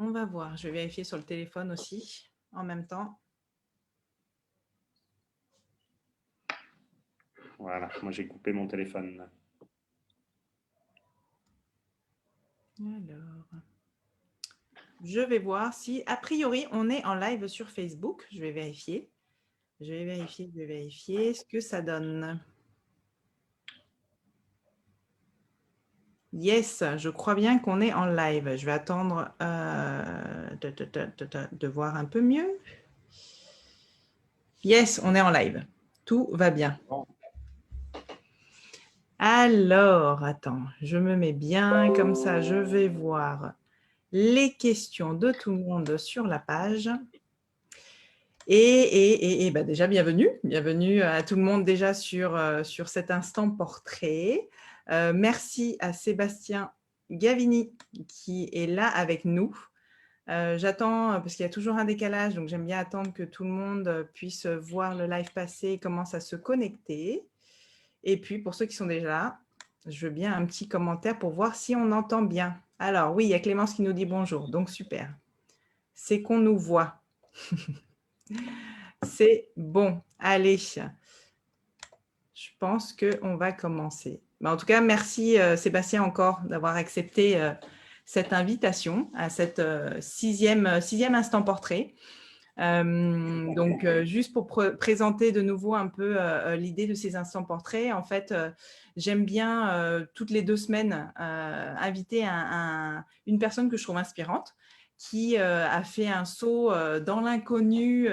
On va voir. Je vais vérifier sur le téléphone aussi en même temps. Voilà, moi j'ai coupé mon téléphone. Alors, je vais voir si, a priori, on est en live sur Facebook. Je vais vérifier. Je vais vérifier ce que ça donne. Yes, je crois bien qu'on est en live. Je vais attendre de voir un peu mieux. Yes, on est en live. Tout va bien. Bon. Alors, attends, je me mets bien comme ça. Je vais voir les questions de tout le monde sur la page. Et bah déjà, bienvenue à tout le monde déjà sur cet instant portrait. Merci à Sébastien Gavini qui est là avec nous. J'attends, parce qu'il y a toujours un décalage, donc j'aime bien attendre que tout le monde puisse voir le live passer et commence à se connecter. Et puis, pour ceux qui sont déjà là, je veux bien un petit commentaire pour voir si on entend bien. Alors, oui, il y a Clémence qui nous dit bonjour, donc super. C'est qu'on nous voit. C'est bon. Allez, je pense qu'on va commencer. Mais en tout cas, merci Sébastien encore d'avoir accepté cette invitation à cette sixième instant portrait. Donc, juste pour présenter de nouveau un peu l'idée de ces instants portraits, en fait, j'aime bien toutes les 2 semaines inviter une personne que je trouve inspirante qui a fait un saut dans l'inconnu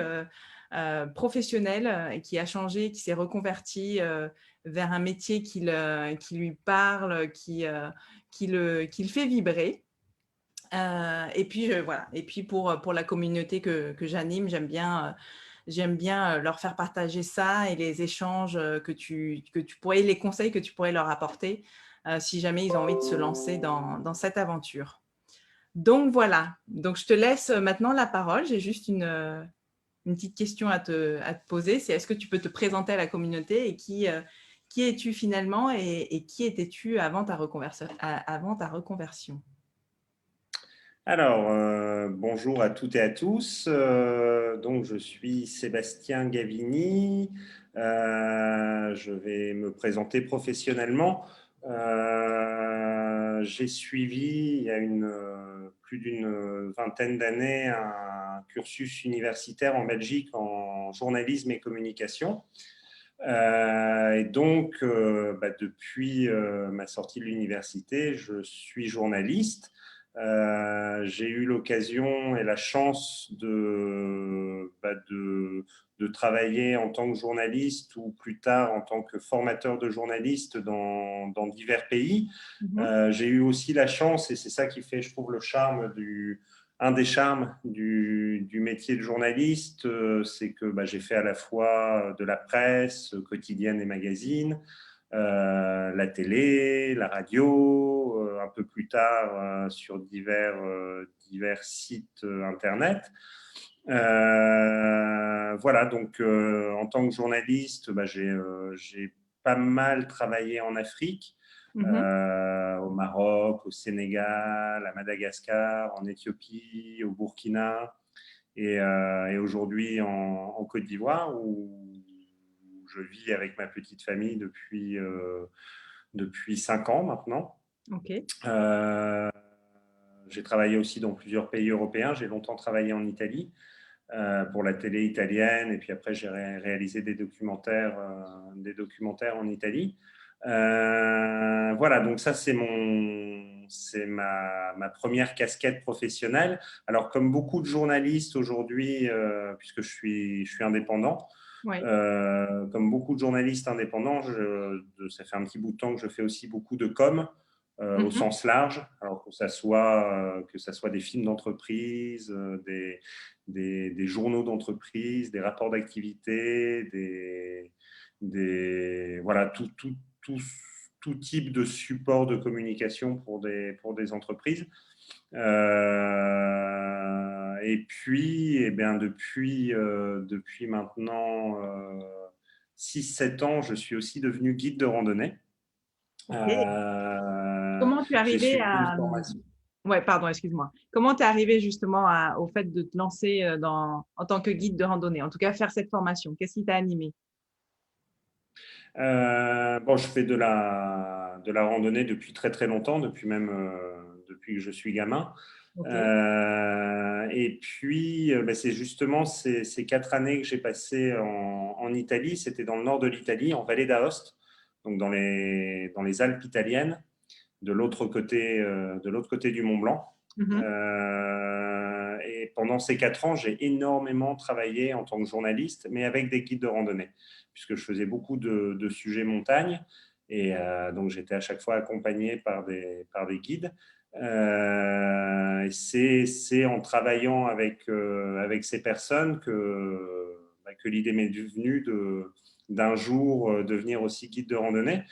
professionnel et qui a changé, qui s'est reconverti vers un métier qui lui parle, qui le fait vibrer. Et puis, voilà. Et puis, pour la communauté que j'anime, j'aime bien leur faire partager ça et les échanges que tu pourrais, les conseils que tu pourrais leur apporter si jamais ils ont envie de se lancer dans cette aventure. Donc, voilà. Donc, je te laisse maintenant la parole. J'ai juste une petite question à te poser. C'est est-ce que tu peux te présenter à la communauté et qui es-tu finalement et qui étais-tu avant ta reconversion? Alors, bonjour à toutes et à tous. Donc, je suis Sébastien Gavini. Je vais me présenter professionnellement. J'ai suivi il y a plus d'une vingtaine d'années un cursus universitaire en Belgique en journalisme et communication. Et donc, depuis ma sortie de l'université, je suis journaliste. J'ai eu l'occasion et la chance de travailler en tant que journaliste ou plus tard en tant que formateur de journalistes dans divers pays. J'ai eu aussi la chance, et c'est ça qui fait, je trouve, un des charmes du métier de journaliste, c'est que j'ai fait à la fois de la presse quotidienne et magazine, la télé, la radio, un peu plus tard sur divers sites internet. Voilà, donc en tant que journaliste, j'ai pas mal travaillé en Afrique, au Maroc, au Sénégal, à Madagascar, en Éthiopie, au Burkina et aujourd'hui en Côte d'Ivoire où je vis avec ma petite famille depuis 5 ans maintenant. Ok. J'ai travaillé aussi dans plusieurs pays européens. J'ai longtemps travaillé en Italie pour la télé italienne et puis après j'ai réalisé des documentaires en Italie. Voilà, donc ça c'est ma première casquette professionnelle. Alors comme beaucoup de journalistes aujourd'hui, puisque je suis indépendant, Ouais. comme beaucoup de journalistes indépendants, ça fait un petit bout de temps que je fais aussi beaucoup de com. Au sens large, alors que ça soit des films d'entreprise, des journaux d'entreprise, des rapports d'activité, voilà, tout type de support de communication pour des entreprises. Et puis, depuis maintenant 6-7 ans, je suis aussi devenu guide de randonnée. Ok. Comment tu es J'ai arrivé suivi une à… formation. Ouais, pardon, excuse-moi. Comment tu es arrivé justement au fait de te lancer en tant que guide de randonnée, en tout cas faire cette formation? Qu'est-ce qui t'a animé? Bon, je fais de la randonnée depuis très très longtemps, depuis que je suis gamin. Ok, Et puis, ben, c'est justement ces 4 années que j'ai passées en Italie. C'était dans le nord de l'Italie, en vallée d'Aoste, donc dans les Alpes italiennes, de l'autre côté du Mont Blanc. mhm, Et pendant ces 4 ans, j'ai énormément travaillé en tant que journaliste, mais avec des guides de randonnée, puisque je faisais beaucoup de sujets montagne. Et donc, j'étais à chaque fois accompagné par des guides. Et c'est en travaillant avec ces personnes que l'idée m'est venue d'un jour devenir aussi guide de randonnée.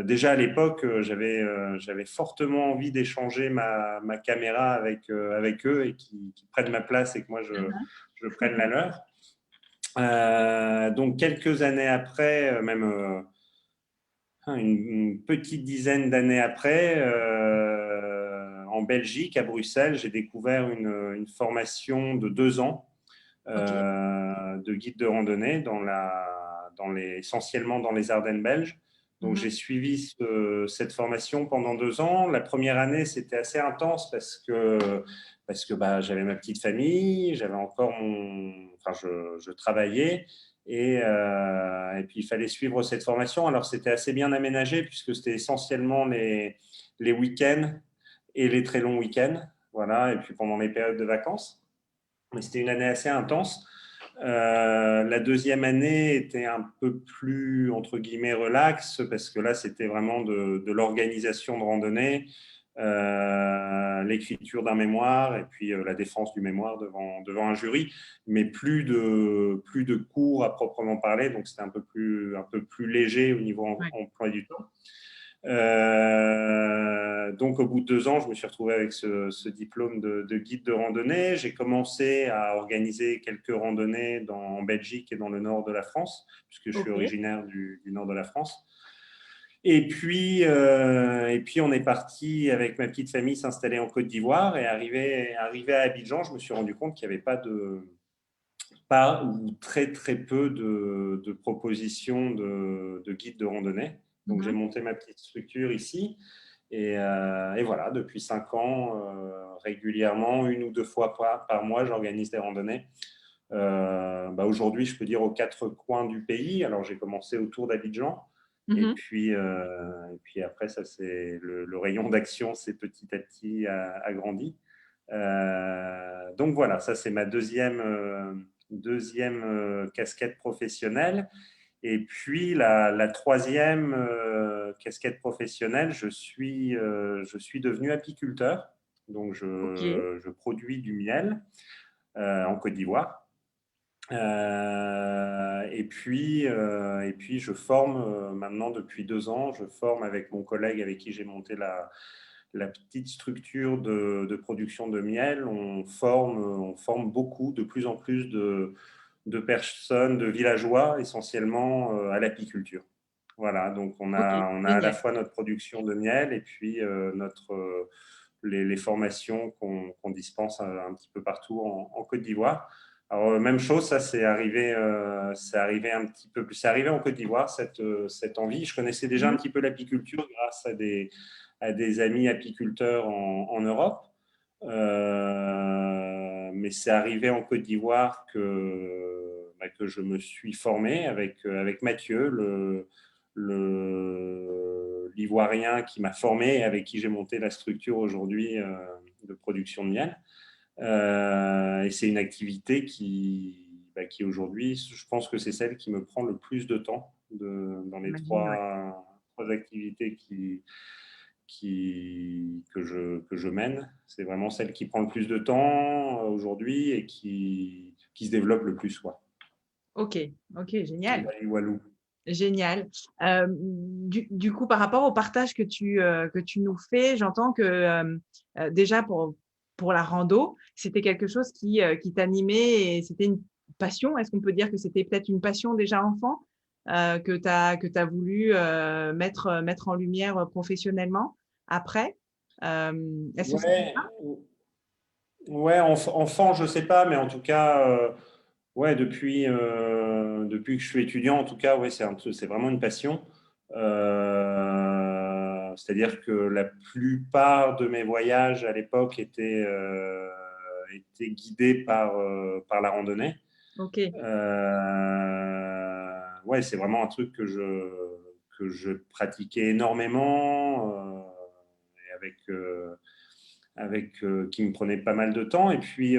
Déjà à l'époque, j'avais fortement envie d'échanger ma caméra avec eux et qu'ils prennent ma place et que moi mhm. je prenne la leur. Donc quelques années après, même une petite dizaine d'années après, en Belgique, à Bruxelles, j'ai découvert une formation de 2 ans Ok. de guide de randonnée essentiellement dans les Ardennes belges. Donc Mhm. j'ai suivi cette formation pendant 2 ans. La première année, c'était assez intense parce que bah, j'avais ma petite famille, j'avais encore enfin, je travaillais. Et puis il fallait suivre cette formation. Alors c'était assez bien aménagé puisque c'était essentiellement les week-ends et les très longs week-ends. Voilà, et puis pendant les périodes de vacances. Mais c'était une année assez intense. La deuxième année était un peu plus, entre guillemets, relax, parce que là, c'était vraiment de l'organisation de randonnée, l'écriture d'un mémoire et puis la défense du mémoire devant un jury, mais plus de cours à proprement parler, donc c'était un peu plus léger au niveau Ouais. emploi du temps. Donc, au bout de 2 ans, je me suis retrouvé avec ce diplôme de guide de randonnée. J'ai commencé à organiser quelques randonnées en Belgique et dans le nord de la France, puisque je suis Ok. originaire du nord de la France. Et puis, on est parti avec ma petite famille s'installer en Côte d'Ivoire. Et arrivé à Abidjan, je me suis rendu compte qu'il n'y avait pas ou très très peu de propositions de guides de randonnée. Donc j'ai Mhm. monté ma petite structure ici et voilà, depuis 5 ans, régulièrement, 1 ou 2 fois par mois, j'organise des randonnées. Bah aujourd'hui, je peux dire aux 4 coins du pays. Alors j'ai commencé autour d'Abidjan Mhm. et puis après, ça c'est le rayon d'action, c'est petit à petit agrandi. Donc voilà, ça c'est ma deuxième casquette professionnelle. Et puis la troisième casquette professionnelle, je suis devenu apiculteur. Donc Ok. je produis du miel en Côte d'Ivoire. Et puis je forme maintenant depuis 2 ans, je forme avec mon collègue avec qui j'ai monté la petite structure de production de miel. On forme beaucoup, de plus en plus de personnes, de villageois essentiellement à l'apiculture. Voilà, donc Ok. on a à la Génial. fois notre production de miel et puis les formations qu'on dispense un petit peu partout en Côte d'Ivoire. Alors, même chose, ça c'est arrivé un petit peu plus, c'est arrivé en Côte d'Ivoire, cette envie. Je connaissais déjà un Mhm. petit peu l'apiculture grâce à des amis apiculteurs en Europe. Mais c'est arrivé en Côte d'Ivoire que je me suis formé avec Mathieu, l'Ivoirien qui m'a formé et avec qui j'ai monté la structure aujourd'hui de production de miel. Et c'est une activité qui aujourd'hui, je pense que c'est celle qui me prend le plus de temps dans les J'imagine, ouais. trois activités que je mène. C'est vraiment celle qui prend le plus de temps aujourd'hui et qui se développe le plus. Quoi. Ok. Ok. Génial. Walou. Génial. Du coup, par rapport au partage que tu nous fais, j'entends que déjà pour la rando, c'était quelque chose qui t'animait et c'était une passion. Est-ce qu'on peut dire que c'était peut-être une passion déjà enfant que tu as voulu mettre en lumière professionnellement après? Est-ce que c'est Ouais, ouais, enfant, je sais pas, mais en tout cas, ouais, depuis que je suis étudiant, en tout cas, ouais, c'est vraiment une passion. C'est-à-dire que la plupart de mes voyages à l'époque étaient guidés par la randonnée. ok, Ouais, c'est vraiment un truc que je pratiquais énormément et qui me prenait pas mal de temps. Et puis,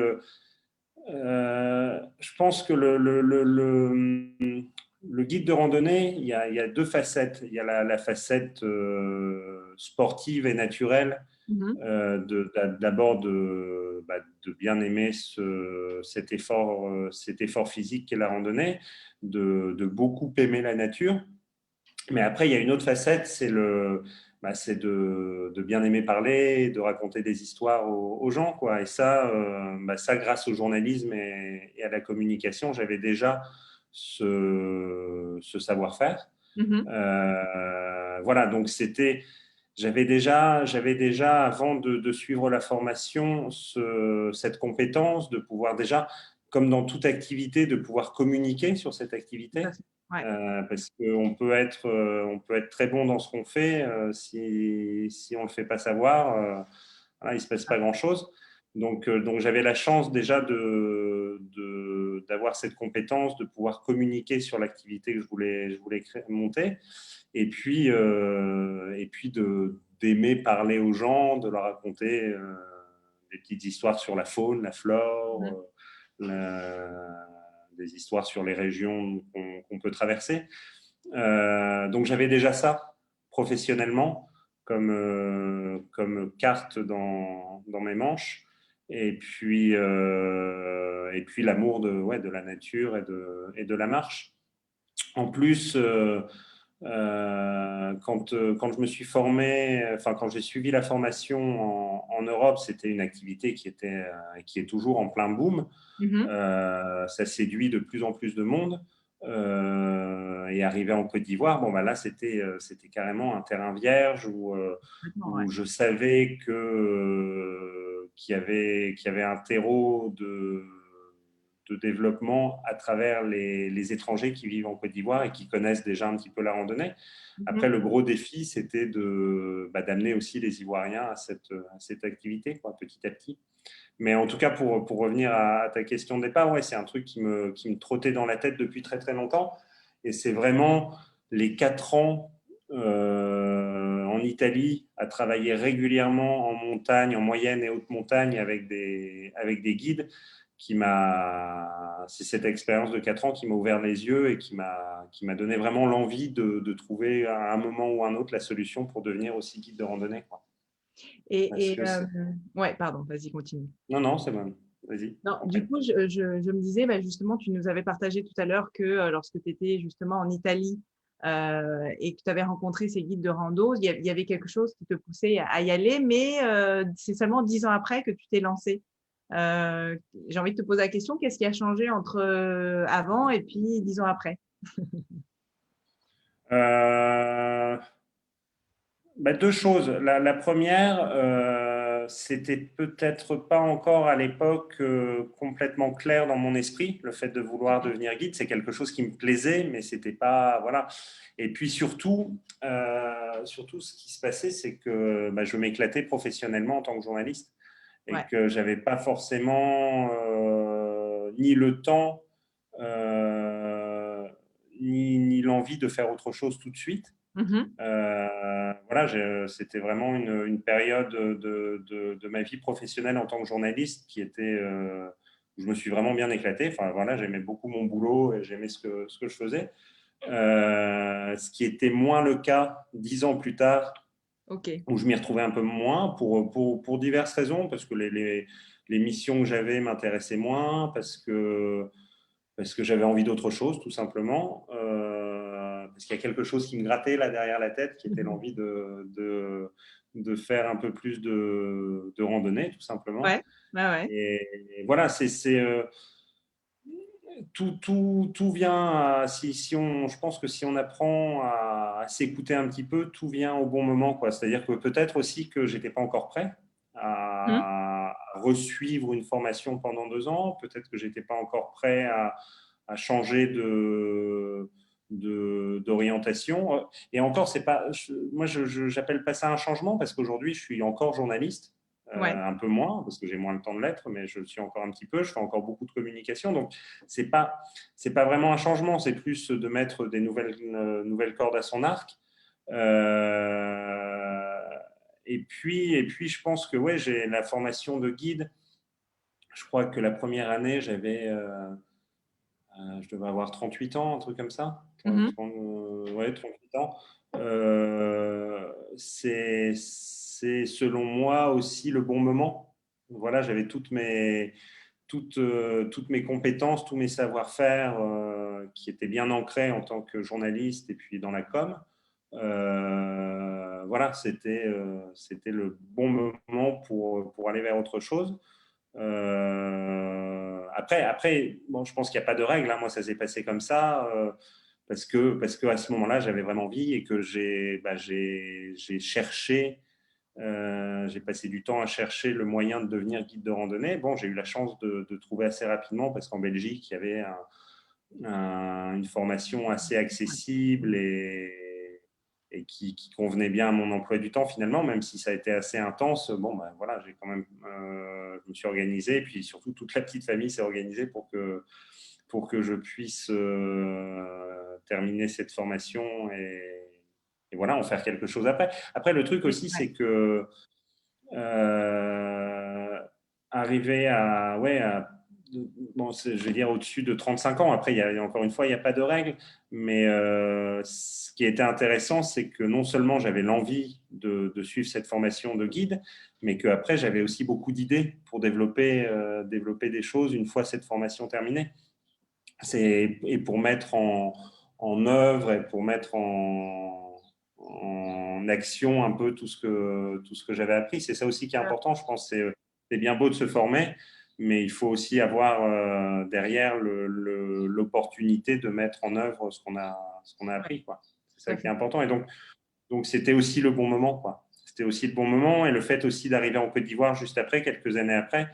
je pense que le guide de randonnée, il y a deux facettes. Il y a la facette sportive et naturelle, mhm, d'abord de bien aimer cet effort physique qu'est la randonnée, de beaucoup aimer la nature. Mais après, il y a une autre facette, c'est de bien aimer parler, de raconter des histoires aux gens, quoi. Et ça, ça, grâce au journalisme et à la communication, j'avais déjà ce savoir-faire. mhm. Voilà, donc j'avais déjà avant de suivre la formation, cette compétence de pouvoir déjà, comme dans toute activité, de pouvoir communiquer sur cette Tout activité. à fait. Ouais. Parce on peut être très bon dans ce qu'on fait, si on ne le fait pas savoir, voilà, il ne se passe pas grand-chose. Donc j'avais la chance déjà d'avoir cette compétence, de pouvoir communiquer sur l'activité que je voulais monter, et puis d'aimer parler aux gens, de leur raconter des petites histoires sur la faune, la flore, Mhm. des histoires sur les régions qu'on peut traverser. Donc j'avais déjà ça professionnellement comme carte dans mes manches. Et puis l'amour ouais, de la nature et de la marche. En plus, quand je me suis formé, enfin quand j'ai suivi la formation en Europe, c'était une activité qui est toujours en plein boom. Mhm. Ça séduit de plus en plus de monde. Et arrivé en Côte d'Ivoire, bon, bah là, c'était carrément un terrain vierge Complètement, ouais. où je savais qu'il y avait un terreau de développement à travers les étrangers qui vivent en Côte d'Ivoire et qui connaissent déjà un petit peu la randonnée. Après, Mhm. le gros défi, c'était d'amener aussi les Ivoiriens à cette activité, quoi, petit à petit. Mais en tout cas, pour revenir à ta question de départ, ouais, c'est un truc qui me trottait dans la tête depuis très très longtemps. Et c'est vraiment les 4 ans en Italie à travailler régulièrement en montagne, en moyenne et haute montagne avec des guides c'est cette expérience de 4 ans qui m'a ouvert les yeux et qui m'a donné vraiment l'envie de trouver à un moment ou à un autre la solution pour devenir aussi guide de randonnée, quoi. Parce Et que c'est... ouais, pardon, vas-y, continue. Non, non, c'est bon. Vas-y, Non, en du prie. coup, je me disais, bah, justement, tu nous avais partagé tout à l'heure que lorsque tu étais justement en Italie et que tu avais rencontré ces guides de rando, il y avait quelque chose qui te poussait à y aller, mais c'est seulement 10 ans après que tu t'es lancé. J'ai envie de te poser la question, qu'est-ce qui a changé entre avant et puis 10 ans après? Euh, Deux choses. La première, c'était peut-être pas encore à l'époque complètement clair dans mon esprit, le fait de vouloir devenir guide. C'est quelque chose qui me plaisait, mais c'était pas. Voilà. Et puis surtout, ce qui se passait, c'est que je m'éclatais professionnellement en tant que journaliste et Ouais. que j'avais pas forcément ni le temps ni l'envie de faire autre chose tout de suite. Mhm. Voilà, c'était vraiment une période de ma vie professionnelle en tant que journaliste où je me suis vraiment bien éclaté. Enfin, voilà, j'aimais beaucoup mon boulot et j'aimais ce que je faisais. Ce qui était moins le cas 10 ans plus tard, Ok. où je m'y retrouvais un peu moins pour diverses raisons, parce que les missions que j'avais m'intéressaient moins, parce que j'avais envie d'autre chose, tout simplement. Parce qu'il y a quelque chose qui me grattait là derrière la tête, qui était l'envie de faire un peu plus de randonnée, tout simplement. Ouais, ouais, ouais. Et voilà, tout vient, je pense que si on apprend à s'écouter un petit peu, tout vient au bon moment, quoi. C'est-à-dire que peut-être aussi que j'étais pas encore prêt Mhm. à resuivre une formation pendant 2 ans. Peut-être que j'étais pas encore prêt à changer d'orientation. Et encore, c'est pas, moi, j'appelle pas ça un changement parce qu'aujourd'hui, je suis encore journaliste. Ouais. Un peu moins parce que j'ai moins le temps de l'être, mais je le suis encore un petit peu. Je fais encore beaucoup de communication, donc c'est pas vraiment un changement. C'est plus de mettre des nouvelles cordes à son arc. Euh, et puis, je pense que ouais, j'ai la formation de guide. Je crois que la première année, je devais avoir 38 ans, un truc comme ça. Mhm. Ouais, 38 ans. C'est selon moi aussi le bon moment. Voilà, j'avais toutes mes compétences, tous mes savoir-faire qui étaient bien ancrés en tant que journaliste et puis dans la com. Voilà, c'était le bon moment pour aller vers autre chose. Après bon, je pense qu'il n'y a pas de règle. Hein. Moi, ça s'est passé comme ça parce que à ce moment-là, j'avais vraiment envie et que j'ai cherché. J'ai passé du temps à chercher le moyen de devenir guide de randonnée. Bon, j'ai eu la chance de trouver assez rapidement parce qu'en Belgique, il y avait une formation assez accessible et qui convenait bien à mon emploi du temps finalement, même si ça a été assez intense. Bon, ben voilà, j'ai quand même, je me suis organisé et puis surtout toute la petite famille s'est organisée pour que je puisse terminer cette formation et voilà, en faire quelque chose après. Après, le truc aussi, Ouais. c'est que euh, arriver bon, je vais dire au-dessus de 35 ans. Après, encore une fois, il n'y a pas de règle. Mais ce qui était intéressant, c'est que non seulement j'avais l'envie de suivre cette formation de guide, mais qu'après, j'avais aussi beaucoup d'idées pour développer des choses une fois cette formation terminée. Et pour mettre en œuvre et pour mettre en action un peu tout ce que j'avais appris. C'est ça aussi qui est important, je pense. C'est bien beau de se former, mais il faut aussi avoir derrière l'opportunité de mettre en œuvre ce qu'on a Ouais, appris, quoi. C'est tout ça à qui est fait. important. Et donc c'était aussi le bon moment, quoi. C'était aussi le bon moment et le fait aussi d'arriver en Côte d'Ivoire juste après, quelques années après,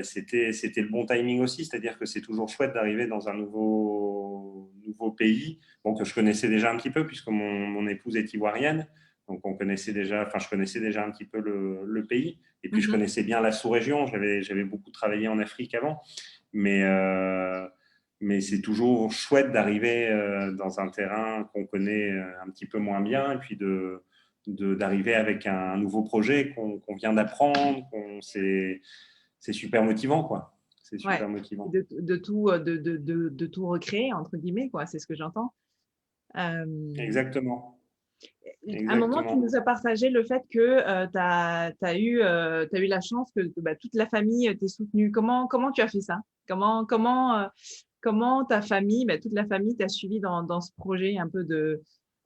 c'était le bon timing aussi, c'est-à-dire que c'est toujours chouette d'arriver dans un nouveau pays, bon, que je connaissais déjà un petit peu puisque mon épouse est ivoirienne, donc je connaissais déjà un petit peu le pays, et puis je Mhm. connaissais bien la sous-région, j'avais beaucoup travaillé en Afrique avant, mais c'est toujours chouette d'arriver dans un terrain qu'on connaît un petit peu moins bien, et puis d'arriver avec un nouveau projet qu'on vient d'apprendre, c'est super motivant, quoi. C'est Ouais. super Et motivant. de tout recréer, entre guillemets, quoi. C'est ce que j'entends. Euh, Exactement. À un moment, tu Exactement. nous as partagé le fait que tu as eu la chance que, bah, toute la famille t'ait soutenue. Comment tu as fait ça? Comment ta famille, bah, toute la famille t'a suivi dans ce projet un peu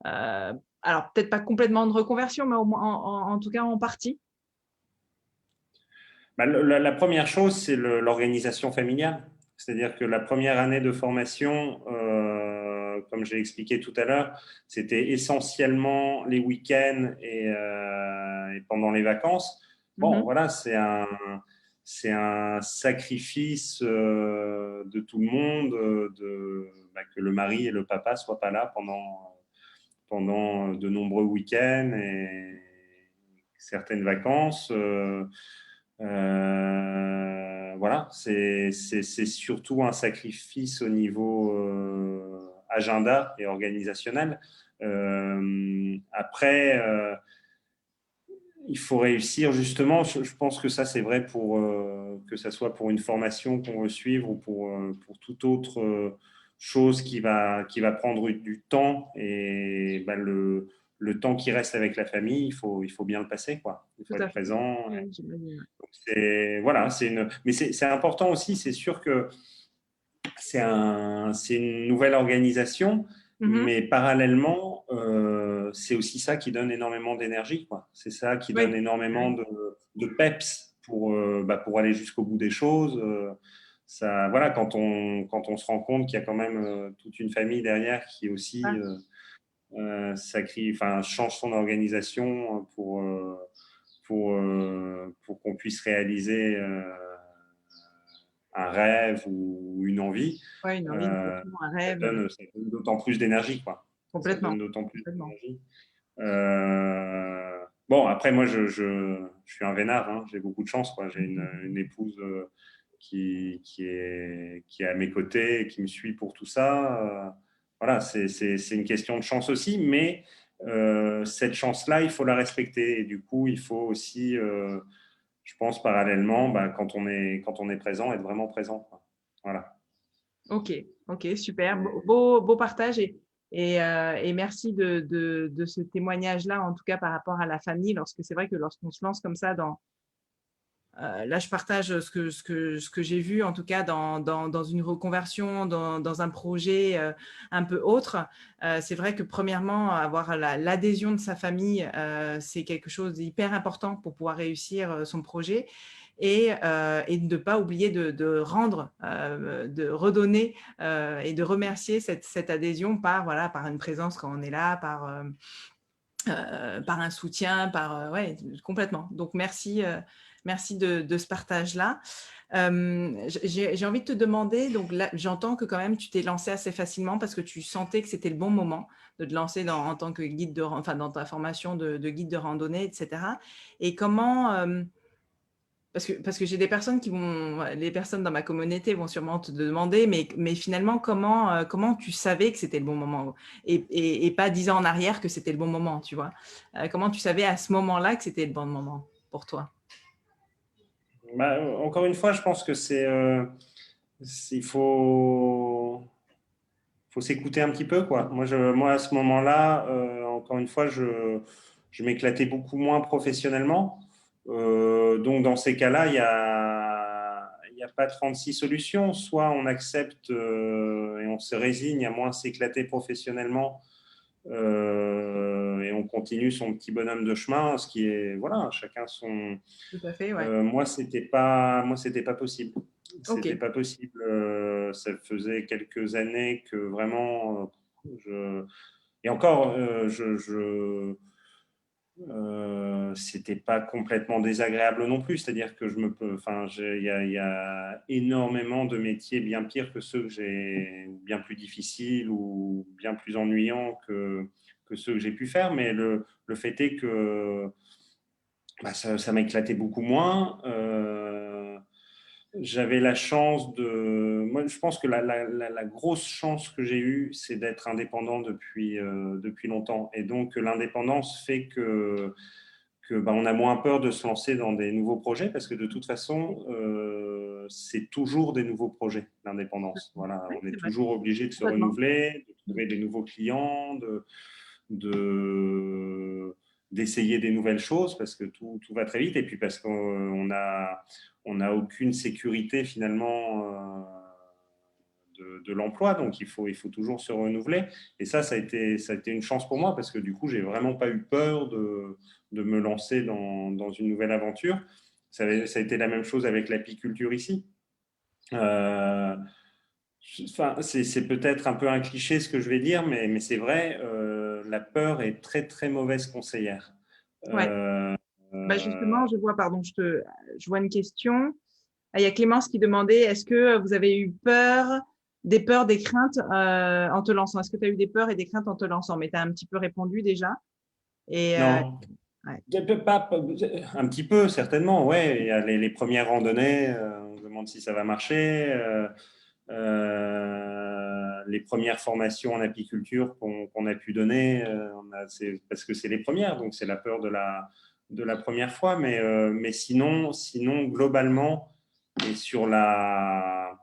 euh, alors peut-être pas complètement de reconversion, mais au moins, en tout cas en partie. La première chose, c'est l'organisation familiale. C'est-à-dire que la première année de formation, comme j'ai expliqué tout à l'heure, c'était essentiellement les week-ends et pendant les vacances. Bon, Mhm. voilà, c'est un sacrifice de tout le monde que le mari et le papa soient pas là pendant de nombreux week-ends et certaines vacances. Voilà, c'est surtout un sacrifice au niveau agenda et organisationnel. Après, il faut réussir justement. Je pense que ça, c'est vrai que ça soit pour une formation qu'on veut suivre ou pour toute autre chose qui va prendre du temps. Et le temps qui reste avec la famille, il faut bien le passer, quoi. Il Tout faut à être fait. présent. Ouais, j'imagine. Voilà, mais c'est important aussi. C'est sûr que c'est une nouvelle organisation, Mhm. mais parallèlement, c'est aussi ça qui donne énormément d'énergie, quoi. C'est ça qui donne Oui. énormément Ouais. de peps pour aller jusqu'au bout des choses. Ça, voilà, quand on se rend compte qu'il y a quand même toute une famille derrière qui aussi change son organisation pour qu'on puisse réaliser un rêve ou une envie, Ouais, une envie, une passion, un ça rêve. donne d'autant plus d'énergie, quoi. Ça Complètement. donne d'autant plus Complètement. d'énergie. Bon, après, moi, je suis un vénard, hein. J'ai beaucoup de chance, quoi. J'ai une épouse qui est à mes côtés et qui me suit pour tout ça. Voilà, c'est une question de chance aussi, mais cette chance-là, il faut la respecter. Et du coup, il faut aussi, je pense, parallèlement, quand on est présent, être vraiment présent, quoi. Voilà. Ok, ok, super. Beau partage et merci de ce témoignage-là, en tout cas par rapport à la famille, c'est vrai que lorsqu'on se lance comme ça là, je partage ce que j'ai vu, en tout cas, dans une reconversion, dans un projet un peu autre. C'est vrai que, premièrement, avoir l'adhésion de sa famille, c'est quelque chose d'hyper important pour pouvoir réussir son projet. Et de ne pas oublier de rendre, de redonner et de remercier cette adhésion par une présence quand on est là, par un soutien, ouais, complètement. Donc, merci de ce partage-là. J'ai envie de te demander, donc là, j'entends que quand même tu t'es lancé assez facilement parce que tu sentais que c'était le bon moment de te lancer en tant que guide dans ta formation de guide de randonnée, etc. Et comment, parce que j'ai des personnes les personnes dans ma communauté vont sûrement te demander, mais finalement, comment tu savais que c'était le bon moment et pas 10 ans en arrière que c'était le bon moment, tu vois? Comment tu savais à ce moment-là que c'était le bon moment pour toi? Encore une fois, je pense que il faut s'écouter un petit peu, quoi. Moi à ce moment-là, encore une fois, je m'éclatais beaucoup moins professionnellement. Donc, dans ces cas-là, il y a pas 36 solutions. Soit on accepte et on se résigne à moins s'éclater professionnellement et on continue son petit bonhomme de chemin, ce qui est, voilà, chacun son. Tout à fait, ouais. Moi, c'était pas possible. Ok. C'était pas possible. Ça faisait quelques années que vraiment, et encore, c'était pas complètement désagréable non plus. C'est-à-dire que il y a énormément de métiers bien pires que ceux que j'ai, bien plus difficiles ou bien plus ennuyants que ceux que j'ai pu faire. Mais le fait est que ça m'a éclaté beaucoup moins. J'avais la chance de. Moi, je pense que la grosse chance que j'ai eue, c'est d'être indépendant depuis longtemps. Et donc, l'indépendance fait que on a moins peur de se lancer dans des nouveaux projets parce que de toute façon, c'est toujours des nouveaux projets, l'indépendance. Voilà, Oui, on est c'est vrai. toujours obligé de se Complètement. renouveler, de trouver des nouveaux clients, de d'essayer des nouvelles choses parce que tout va très vite et puis parce qu'on n'a aucune sécurité finalement de l'emploi, donc il faut toujours se renouveler. Et ça a été une chance pour moi parce que du coup, j'ai vraiment pas eu peur de me lancer dans une nouvelle aventure. Ça a été la même chose avec l'apiculture ici. Euh, c'est peut-être un peu un cliché ce que je vais dire, mais c'est vrai, la peur est très très mauvaise conseillère. Ouais. Euh, Justement, je vois une question. Ah, il y a Clémence qui demandait, est-ce que vous avez eu des peurs, des craintes en te lançant? Est-ce que tu as eu des peurs et des craintes en te lançant? Mais tu as un petit peu répondu déjà. Et non, ouais. un petit peu certainement, ouais. Il y a les premières randonnées, on se demande si ça va marcher. Les premières formations en apiculture qu'on a pu donner, c'est parce que c'est les premières, donc c'est la peur de la première fois. Mais sinon, globalement, et sur la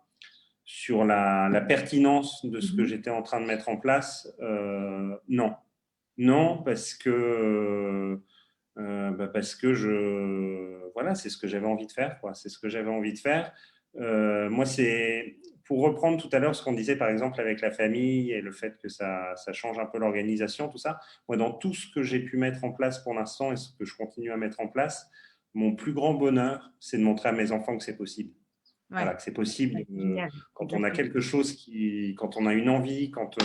pertinence de ce que Mhm. j'étais en train de mettre en place, non. Non, parce que voilà, c'est ce que j'avais envie de faire, quoi. C'est ce que j'avais envie de faire. Moi, c'est pour reprendre tout à l'heure ce qu'on disait, par exemple, avec la famille et le fait que ça change un peu l'organisation, tout ça. Moi, dans tout ce que j'ai pu mettre en place pour l'instant et ce que je continue à mettre en place, mon plus grand bonheur, c'est de montrer à mes enfants que c'est possible. Ouais. Voilà, que c'est possible. Génial. Quand on a quelque chose quand on a une envie, quand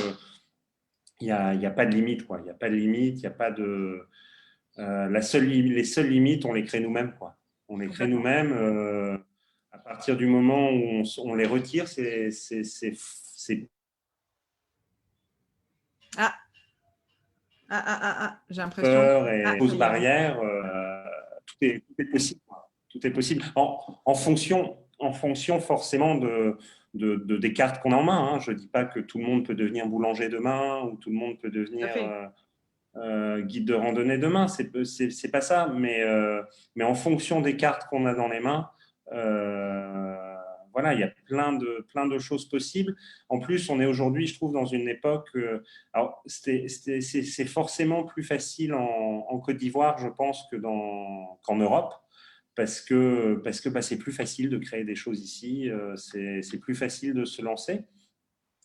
il y a pas de limite, quoi. Il n'y a pas de limite, il n'y a pas de. Les seules limites, on les crée nous-mêmes, quoi. On les crée nous-mêmes. À partir du moment où on les retire, c'est Ah, j'ai l'impression. peur et Ça fausses y est, barrières. Tout est possible, quoi. Tout est possible. En fonction forcément des cartes qu'on a en main. Hein. Je ne dis pas que tout le monde peut devenir boulanger demain ou tout le monde peut tout à devenir fait. guide de randonnée demain. C'est pas ça. Mais en fonction des cartes qu'on a dans les mains, voilà, il y a plein de choses possibles. En plus, on est aujourd'hui, je trouve, dans une époque. Alors, c'est forcément plus facile en Côte d'Ivoire, je pense, qu'en Europe. Parce que bah, c'est plus facile de créer des choses ici, c'est plus facile de se lancer.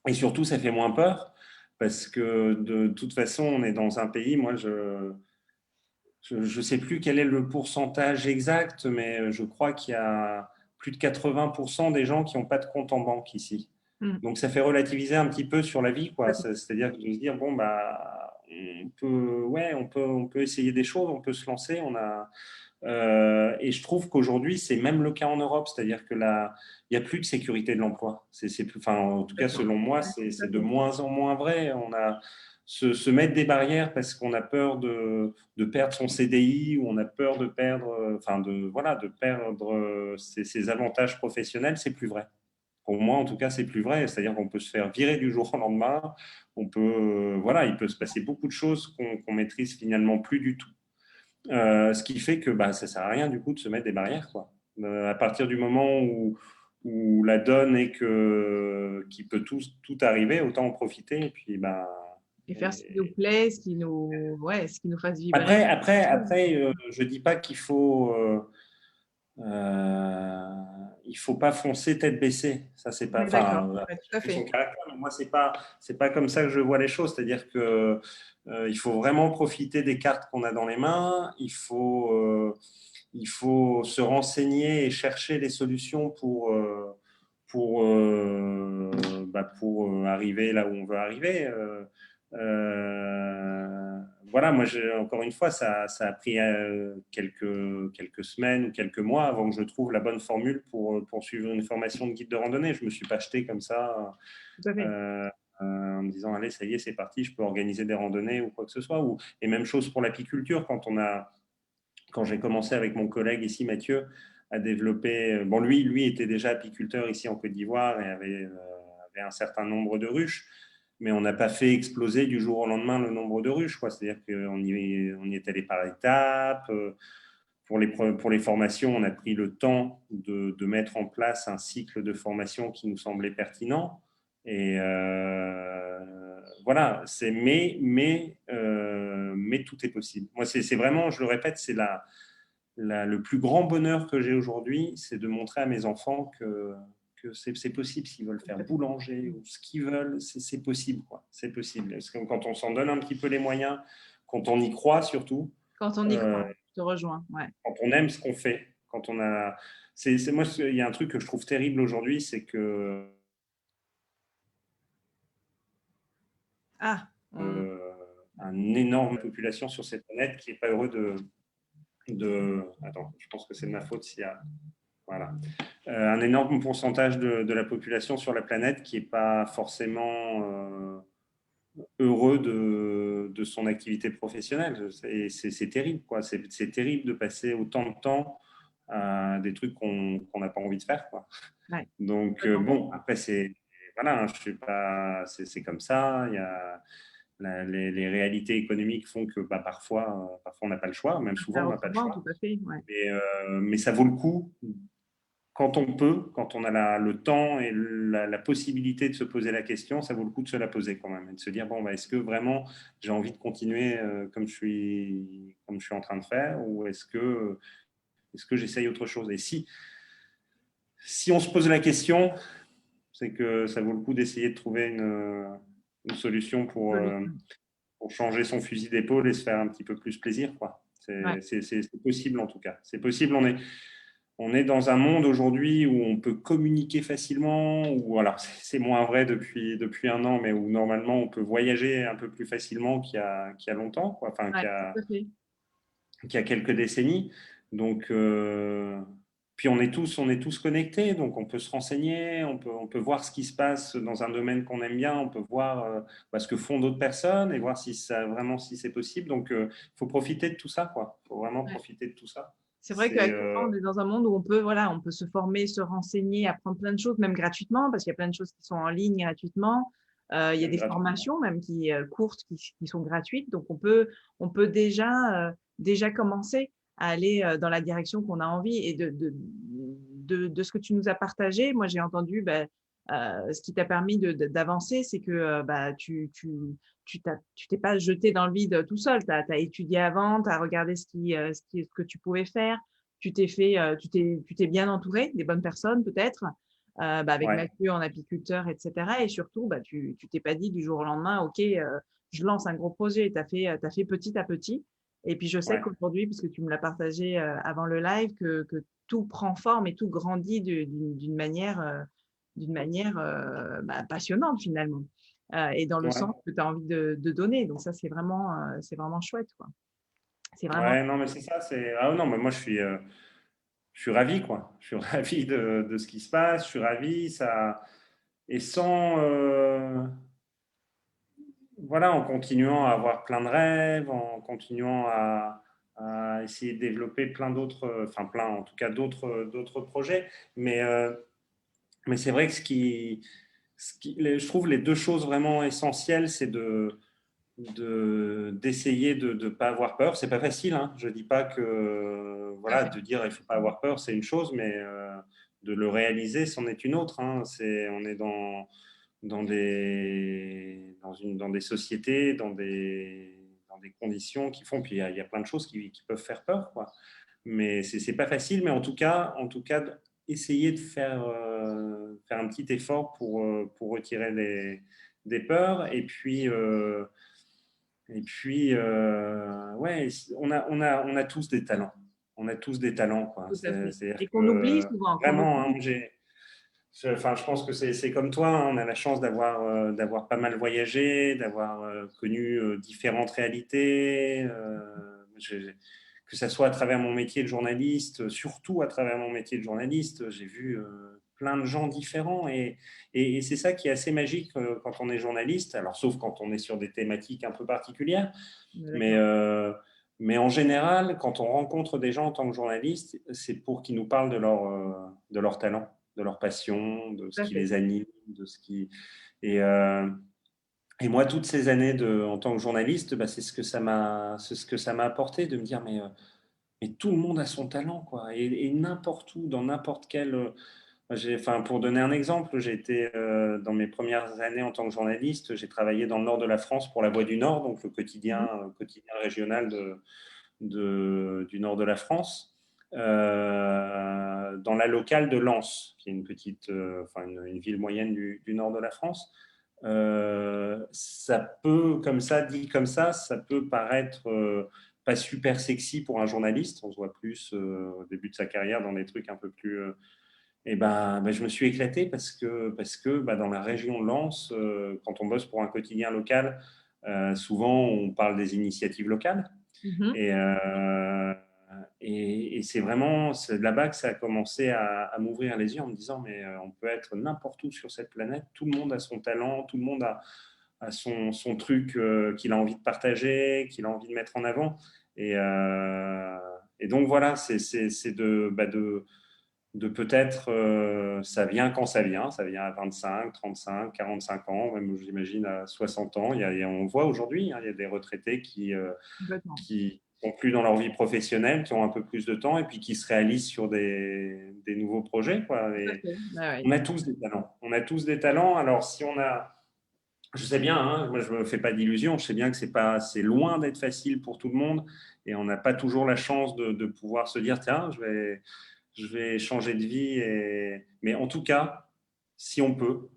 Et surtout, ça fait moins peur parce que de toute façon, on est dans un pays, moi, je sais plus quel est le pourcentage exact, mais je crois qu'il y a plus de 80% des gens qui n'ont pas de compte en banque ici. Mm. Donc, ça fait relativiser un petit peu sur la vie, quoi. C'est-à-dire de se dire, bon, bah, on peut essayer des choses, on peut se lancer. Et je trouve qu'aujourd'hui, c'est même le cas en Europe, c'est-à-dire que là, il n'y a plus de sécurité de l'emploi. Enfin, en tout cas, selon moi, c'est de moins en moins vrai. On a se mettre des barrières parce qu'on a peur de perdre son CDI ou on a peur de perdre, enfin voilà, de perdre ses avantages professionnels, c'est plus vrai. Pour moi, en tout cas, c'est plus vrai. C'est-à-dire qu'on peut se faire virer du jour au lendemain. Voilà, il peut se passer beaucoup de choses qu'on maîtrise finalement plus du tout. Ce qui fait que bah, ça ne sert à rien du coup de se mettre des barrières, quoi. À partir du moment où la donne est qu'il peut tout arriver, autant en profiter. Et puis, bah, Et faire ce qui nous plaît, ce qui nous fasse vibrer. après, je dis pas il faut pas foncer tête baissée. Ça, c'est pas. Oui, d'accord. Enfin, Ouais, tout à son fait. caractère. Mais moi, c'est pas comme ça que je vois les choses. C'est-à-dire que il faut vraiment profiter des cartes qu'on a dans les mains. Il faut se renseigner et chercher des solutions pour arriver là où on veut arriver. Voilà, moi, encore une fois, ça a pris quelques semaines ou quelques mois avant que je trouve la bonne formule pour suivre une formation de guide de randonnée. Je ne me suis pas acheté comme ça Tout à fait. en me disant, allez, ça y est, c'est parti, je peux organiser des randonnées ou quoi que ce soit. Et même chose pour l'apiculture, quand j'ai commencé avec mon collègue ici, Mathieu, à développer. Bon, lui était déjà apiculteur ici en Côte d'Ivoire et avait un certain nombre de ruches, mais on n'a pas fait exploser du jour au lendemain le nombre de ruches, quoi. C'est-à-dire qu'on y est allé par étapes. Pour les formations, on a pris le temps de mettre en place un cycle de formation qui nous semblait pertinent. Et voilà, mais tout est possible. Moi, c'est vraiment, je le répète, c'est le plus grand bonheur que j'ai aujourd'hui, c'est de montrer à mes enfants que c'est possible. S'ils veulent faire boulanger ou ce qu'ils veulent, c'est possible, quoi. C'est possible. Parce que quand on s'en donne un petit peu les moyens, quand on y croit surtout, Quand on y croit, je te rejoins. Ouais. quand on aime ce qu'on fait, quand on a. Moi, il y a un truc que je trouve terrible aujourd'hui, c'est que Ah, une énorme population sur cette planète qui n'est pas heureux Attends, je pense que c'est de ma faute s'il y a. Voilà. Un énorme pourcentage de la population sur la planète qui n'est pas forcément heureux de son activité professionnelle. Et c'est terrible, quoi. C'est terrible de passer autant de temps à des trucs qu'on n'a pas envie de faire, quoi. ouais. Donc, bon, après, voilà, je suis pas, c'est comme ça. Il y a les réalités économiques font que bah, parfois, on n'a pas le choix, même souvent, on n'a pas le Autrement, tout choix. à fait. Ouais. Mais ça vaut le coup quand on peut, quand on a le temps et la possibilité de se poser la question, ça vaut le coup de se la poser quand même et de se dire bon, bah, est-ce que vraiment j'ai envie de continuer comme je suis en train de faire ou est-ce que j'essaye autre chose? Et si on se pose la question, c'est que ça vaut le coup d'essayer de trouver une solution pour changer son fusil d'épaule et se faire un petit peu plus plaisir, quoi. Ouais. C'est possible en tout cas. C'est possible. On est dans un monde aujourd'hui où on peut communiquer facilement, ou alors c'est moins vrai depuis un an, mais où normalement on peut voyager un peu plus facilement qu'il y a longtemps, quoi. Enfin, Ouais, tout à fait. qu'il y a quelques décennies. Donc, puis on est tous connectés, donc on peut se renseigner, on peut voir ce qui se passe dans un domaine qu'on aime bien, on peut voir ce que font d'autres personnes et voir si ça vraiment si c'est possible. Donc, il faut profiter de tout ça, quoi. Il faut vraiment Ouais. profiter de tout ça. C'est vrai C'est qu'actuellement, on est dans un monde où on peut, voilà, on peut se former, se renseigner, apprendre plein de choses, même gratuitement, parce qu'il y a plein de choses qui sont en ligne gratuitement. Il y a même des gratuitement. formations même qui courtes, qui sont gratuites. Donc, on peut déjà commencer à aller dans la direction qu'on a envie. Et de ce que tu nous as partagé, moi, j'ai entendu, ce qui t'a permis d'avancer, c'est que tu t'es pas jeté dans le vide tout seul. Tu as étudié avant, tu as regardé ce que tu pouvais faire. Tu t'es bien entouré des bonnes personnes peut-être, avec Ouais, Mathieu en apiculteur, etc. Et surtout, tu t'es pas dit du jour au lendemain, OK, je lance un gros projet. T'as fait petit à petit. Et puis, je sais ouais, qu'aujourd'hui, puisque tu me l'as partagé avant le live, que tout prend forme et tout grandit d'une manière passionnante finalement. Et dans le ouais. sens que tu as envie de donner. Donc ça, c'est vraiment chouette, quoi. C'est vraiment. Ouais, non, mais c'est ça. Ah non, mais moi je suis ravi, quoi. Je suis ravi de ce qui se passe. Je suis ravi. Et sans, voilà, en continuant à avoir plein de rêves, en continuant à essayer de développer plein d'autres, enfin plein, en tout cas d'autres projets. Mais, euh, mais c'est vrai que je trouve les deux choses vraiment essentielles, c'est d'essayer de ne pas avoir peur. C'est pas facile, hein. Je dis pas que Tout à voilà, fait. de dire il faut pas avoir peur, c'est une chose, mais de le réaliser, c'en est une autre, hein. On est dans des sociétés, dans des conditions qui font, puis il y a plein de choses qui peuvent faire peur, quoi. Mais c'est pas facile, mais en tout cas, essayer de faire un petit effort pour retirer des peurs. Et puis ouais, on a tous des talents. On a tous des talents, quoi. Tout à fait. C'est-à-dire Et que qu'on oublie souvent, qu'on vraiment, hein, oublie. enfin, je pense que c'est comme toi, hein, on a la chance d'avoir pas mal voyagé, d'avoir connu différentes réalités. Que ça soit à travers mon métier de journaliste, surtout à travers mon métier de journaliste, j'ai vu plein de gens différents et c'est ça qui est assez magique quand on est journaliste. Alors, sauf quand on est sur des thématiques un peu particulières, mais, D'accord. euh, mais en général, quand on rencontre des gens en tant que journaliste, c'est pour qu'ils nous parlent de leur talent, de leur passion, de ce Tout à qui fait. les anime, de ce qui. Et, euh, et moi, toutes ces années en tant que journaliste, bah, c'est ce que ça m'a apporté de me dire, mais tout le monde a son talent, quoi. Et n'importe où, dans n'importe quel. Enfin, pour donner un exemple, j'ai été dans mes premières années en tant que journaliste, j'ai travaillé dans le nord de la France pour La Voix du Nord, donc le Mhm. quotidien régional du nord de la France, dans la locale de Lens, qui est une petite, enfin une ville moyenne du nord de la France. Ça peut, comme ça, dit comme ça peut paraître pas super sexy pour un journaliste. On se voit plus au début de sa carrière dans des trucs un peu plus. Et je me suis éclaté parce que dans la région de Lens, quand on bosse pour un quotidien local, souvent on parle des initiatives locales. Mhm. Et, euh, et c'est là-bas que ça a commencé à m'ouvrir les yeux en me disant, mais on peut être n'importe où sur cette planète, tout le monde a son talent, tout le monde a son truc qu'il a envie de partager, qu'il a envie de mettre en avant. Et, euh, et donc voilà, c'est de peut-être, ça vient quand ça vient à 25, 35, 45 ans, même j'imagine à 60 ans. On voit aujourd'hui, hein, il y a des retraités Complètement. qui sont plus dans leur vie professionnelle, qui ont un peu plus de temps et puis qui se réalisent sur des nouveaux projets, quoi. Tout à Et fait. Ouais, ouais. on a tous des talents. On a tous des talents. Alors, je sais bien, hein, moi je me fais pas d'illusions, je sais bien que c'est loin d'être facile pour tout le monde et on n'a pas toujours la chance de pouvoir se dire, tiens, je vais changer de vie. Mais en tout cas, si on peut,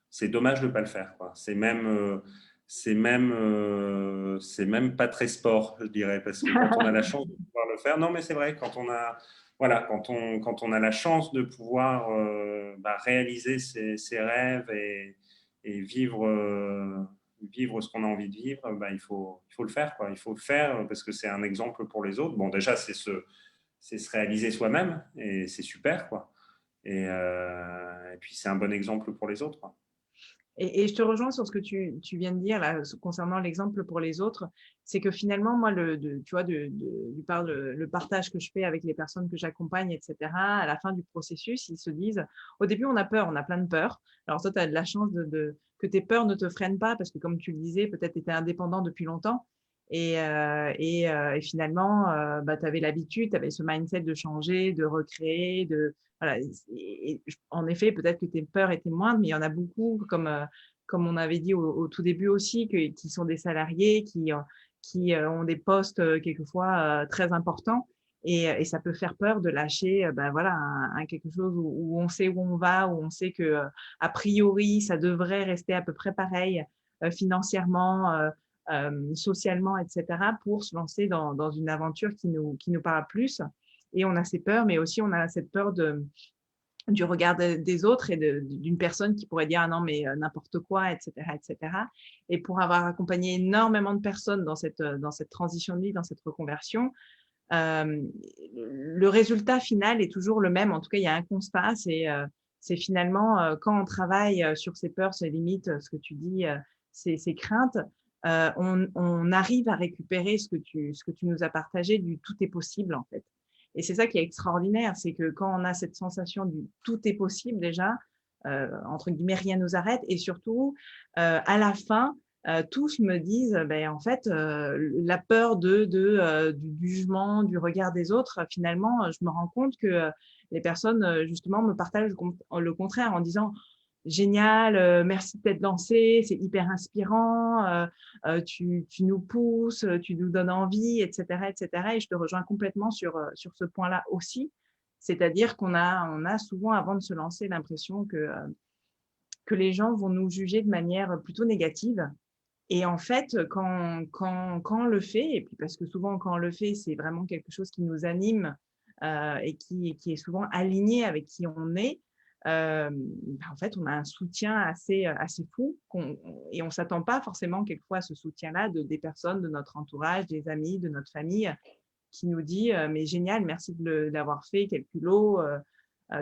c'est dommage de ne pas le faire, quoi. C'est même, c'est même pas très sport, je dirais, parce que quand on a la chance de pouvoir le faire, non, mais c'est vrai, voilà, quand on a la chance de pouvoir réaliser ses rêves et vivre ce qu'on a envie de vivre, il faut le faire, quoi. Il faut le faire parce que c'est un exemple pour les autres. Bon, déjà, c'est se réaliser soi-même et c'est super, quoi. Et puis, c'est un bon exemple pour les autres, quoi. Et je te rejoins sur ce que tu viens de dire là, concernant l'exemple pour les autres. C'est que finalement, moi, tu vois, le partage que je fais avec les personnes que j'accompagne, etc., à la fin du processus, ils se disent, au début, on a peur, on a plein de peurs. Alors toi, tu as de la chance que tes peurs ne te freinent pas, parce que comme tu le disais, peut-être tu étais indépendant depuis longtemps. Et finalement, tu avais l'habitude, tu avais ce mindset de changer, de recréer, voilà. En effet, peut-être que tes peurs étaient moindres, mais il y en a beaucoup, comme on avait dit au tout début aussi, qui sont des salariés, qui ont des postes quelquefois très importants. Et ça peut faire peur de lâcher voilà, quelque chose où on sait où on va, où on sait que a priori, ça devrait rester à peu près pareil financièrement, socialement, etc., pour se lancer dans une aventure qui nous parle plus. Et on a ces peurs, mais aussi on a cette peur du regard des autres et d'une personne qui pourrait dire ah non mais n'importe quoi, etc., etc. Et pour avoir accompagné énormément de personnes dans cette transition de vie, dans cette reconversion, le résultat final est toujours le même. En tout cas, il y a un constat, c'est finalement quand on travaille sur ses peurs, ses limites, ce que tu dis, ses craintes, on arrive à récupérer ce que tu nous as partagé du tout est possible en fait. Et c'est ça qui est extraordinaire, c'est que quand on a cette sensation du tout est possible déjà, entre guillemets, rien nous arrête. Et surtout, à la fin, tous me disent, ben, en fait, la peur du jugement, du regard des autres, finalement, je me rends compte que les personnes, justement, me partagent le contraire en disant, génial, merci de t'être lancé, c'est hyper inspirant, tu nous pousses, tu nous donnes envie, etc., etc. Et je te rejoins complètement sur ce point-là aussi. C'est-à-dire on a souvent, avant de se lancer, l'impression que les gens vont nous juger de manière plutôt négative. Et en fait, quand on le fait, et puis parce que souvent, quand on le fait, c'est vraiment quelque chose qui nous anime et qui est souvent aligné avec qui on est, en fait, on a un soutien assez fou et on ne s'attend pas forcément quelquefois à ce soutien-là des personnes de notre entourage, des amis, de notre famille, qui nous dit mais génial, merci de l'avoir fait, quel culot,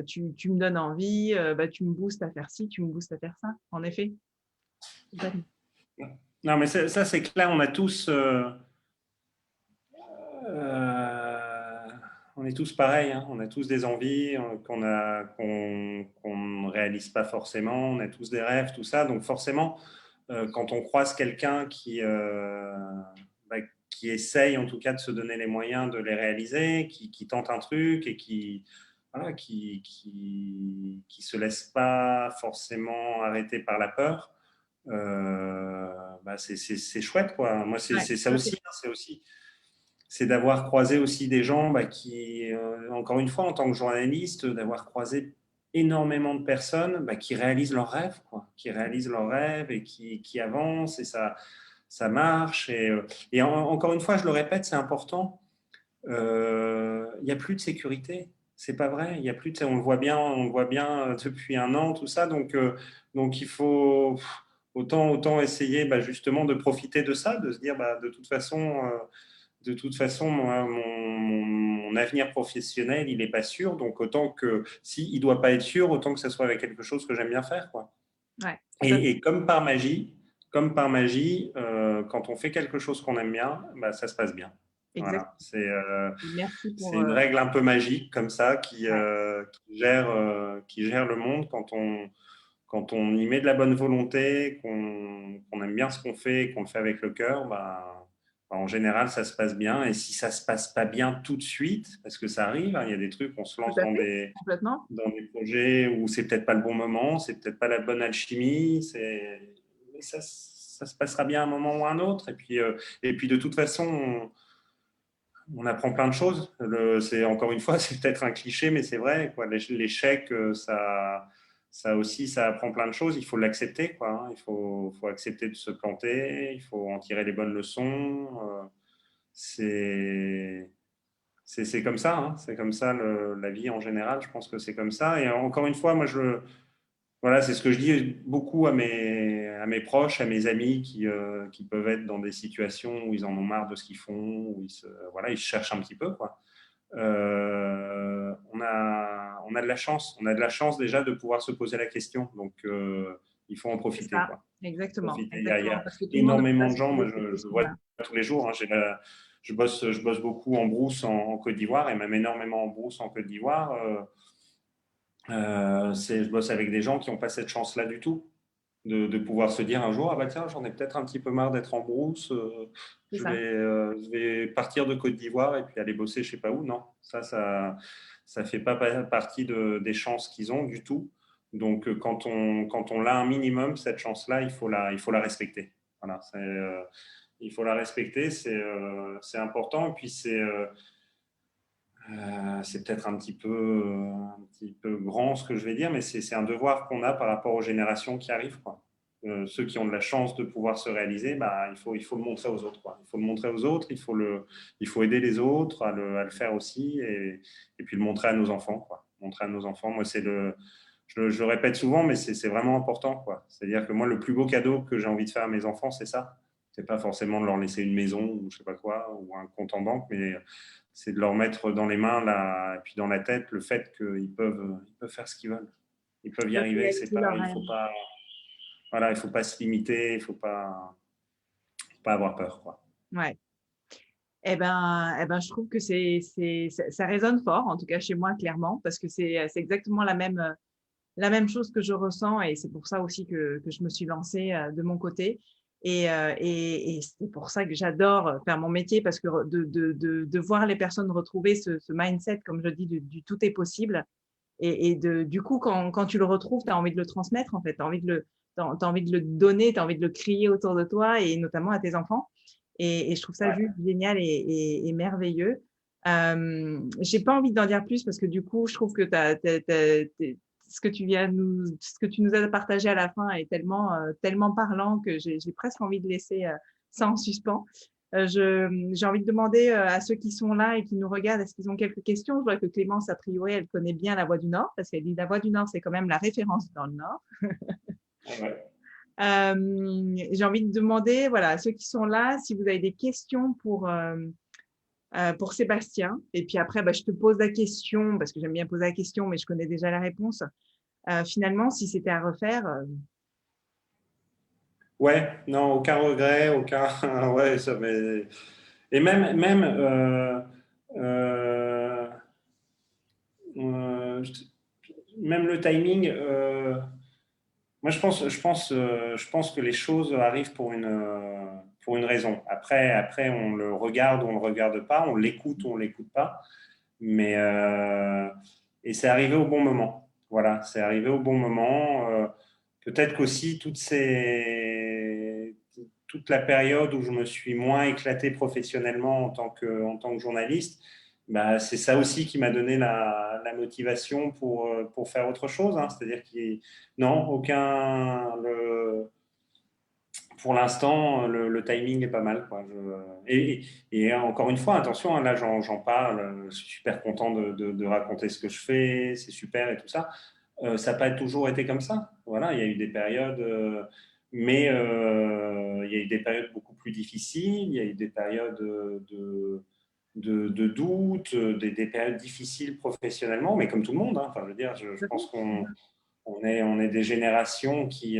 tu me donnes envie, tu me boostes à faire ci, tu me boostes à faire ça. En effet. Non, mais ça, c'est clair, euh, on est tous pareils, hein. On a tous des envies qu'on ne réalise pas forcément, on a tous des rêves, tout ça. Donc forcément, quand on croise quelqu'un qui essaye en tout cas de se donner les moyens de les réaliser, qui tente un truc et voilà, qui se laisse pas forcément arrêter par la peur, c'est chouette, quoi. Moi, c'est Ouais, ça aussi, hein, c'est d'avoir croisé aussi des gens encore une fois, en tant que journaliste, d'avoir croisé énormément de personnes qui réalisent leurs rêves, quoi, qui réalisent leurs rêves et qui avancent et ça marche. Et encore une fois, je le répète, c'est important. Il n'y a plus de sécurité. C'est pas vrai. Il y a plus on le voit bien depuis un an, tout ça. Donc il faut autant essayer justement de profiter de ça, de se dire de toute façon, moi, mon avenir professionnel, il n'est pas sûr. Donc, autant que, s'il ne doit pas être sûr, autant que ce soit avec quelque chose que j'aime bien faire, quoi. ouais, Et comme par magie, quand on fait quelque chose qu'on aime bien, ça se passe bien. exact. Voilà. Merci C'est pour. une règle un peu magique, comme ça, Ouais, qui gère le monde quand on y met de la bonne volonté, qu'on aime bien ce qu'on fait et qu'on le fait avec le cœur. En général, ça se passe bien. Et si ça ne se passe pas bien tout de suite, parce que ça arrive, hein, il y a des trucs, on se tout lance à dans fait, des, complètement. dans des projets où c'est peut-être pas le bon moment, c'est peut-être pas la bonne alchimie, mais ça se passera bien à un moment ou à un autre. Et puis de toute façon, on apprend plein de choses. Encore une fois, c'est peut-être un cliché, mais c'est vrai, quoi. L'échec, ça aussi, ça apprend plein de choses. Il faut l'accepter, quoi, hein. Faut accepter de se planter. Il faut en tirer les bonnes leçons. C'est c'est comme ça, hein. C'est comme ça la vie en général. Je pense que c'est comme ça. Et encore une fois, moi, voilà, c'est ce que je dis beaucoup à mes proches, à mes amis qui peuvent être dans des situations où ils en ont marre de ce qu'ils font, où voilà, ils se cherchent un petit peu, quoi. On a de la chance. On a de la chance déjà de pouvoir se poser la question. Donc, il faut en C'est profiter, ça, quoi. exactement, Profiter. Il y exactement, a parce que tout le monde ne peut énormément pas de se gens. Moi, poser cette je vois question-là. tous les jours, hein. Je bosse beaucoup en brousse en Côte d'Ivoire et même énormément en brousse en Côte d'Ivoire. Je bosse avec des gens qui n'ont pas cette chance-là du tout, de pouvoir se dire un jour, ah bah tiens, j'en ai peut-être un petit peu marre d'être en brousse, C'est ça. je vais partir de Côte d'Ivoire et puis aller bosser je sais pas où. Non, ça fait pas partie des chances qu'ils ont du tout. Donc quand on l'a un minimum, cette chance-là, il faut la respecter. Voilà, il faut la respecter, c'est important. Et puis c'est peut-être un petit peu grand ce que je vais dire, mais c'est un devoir qu'on a par rapport aux générations qui arrivent, quoi. Ceux qui ont de la chance de pouvoir se réaliser, bah, il faut le montrer aux autres, quoi. Il faut le montrer aux autres, il faut aider les autres à le faire aussi et puis le montrer à nos enfants, quoi. Montrer à nos enfants, moi, je le répète souvent, mais c'est vraiment important, quoi. C'est-à-dire que moi, le plus beau cadeau que j'ai envie de faire à mes enfants, c'est ça. C'est pas forcément de leur laisser une maison ou je sais pas quoi, ou un compte en banque, mais c'est de leur mettre dans les mains et puis dans la tête le fait ils peuvent faire ce qu'ils veulent. Ils peuvent y Ils peuvent arriver. C'est réaliser pas, leurs il rêves. faut pas, voilà, il faut pas se limiter, faut pas avoir peur, quoi. Ouais. Je trouve que ça résonne fort, en tout cas chez moi, clairement, parce que c'est exactement la même chose que je ressens et c'est pour ça aussi que je me suis lancée de mon côté. Et c'est pour ça que j'adore faire mon métier parce que de voir les personnes retrouver ce mindset, comme je dis, du tout est possible. Du coup, quand tu le retrouves, tu as envie de le transmettre, en fait. Tu as envie t'as envie de le donner, tu as envie de le crier autour de toi et notamment à tes enfants. Et je trouve ça Ouais. juste génial et merveilleux. J'ai pas envie d'en dire plus parce que du coup, je trouve que ce que tu nous as partagé à la fin est tellement parlant que j'ai presque envie de laisser ça en suspens. J'ai envie de demander à ceux qui sont là et qui nous regardent, est-ce qu'ils ont quelques questions? Je vois que Clémence, a priori, elle connaît bien la Voix du Nord parce qu'elle dit la Voix du Nord, c'est quand même la référence dans le Nord. Ouais. J'ai envie de demander, voilà, à ceux qui sont là, si vous avez des questions pour Sébastien. Et puis après, je te pose la question, parce que j'aime bien poser la question, mais je connais déjà la réponse. Finalement, si c'était à refaire, Ouais, non, aucun regret, aucun. Ouais, et euh, euh, même le timing. Moi, je pense que les choses arrivent pour une raison. Après, on le regarde ou on le regarde pas, on l'écoute ou on l'écoute pas. Mais et c'est arrivé au bon moment. Voilà, c'est arrivé au bon moment. Peut-être qu'aussi toute la période où je me suis moins éclaté professionnellement en tant que journaliste, bah, c'est ça aussi qui m'a donné la motivation pour faire autre chose, hein. C'est-à-dire qu'il non, pour l'instant, le timing est pas mal, quoi. Et encore une fois, attention, hein, là j'en parle, je suis super content de raconter ce que je fais, c'est super et tout ça. Ça n'a pas toujours été comme ça. Voilà, il y a eu des périodes, mais il y a eu des périodes beaucoup plus difficiles, il y a eu des périodes de doute, des périodes difficiles professionnellement, mais comme tout le monde, hein. Enfin, je veux dire, je pense on est des générations qui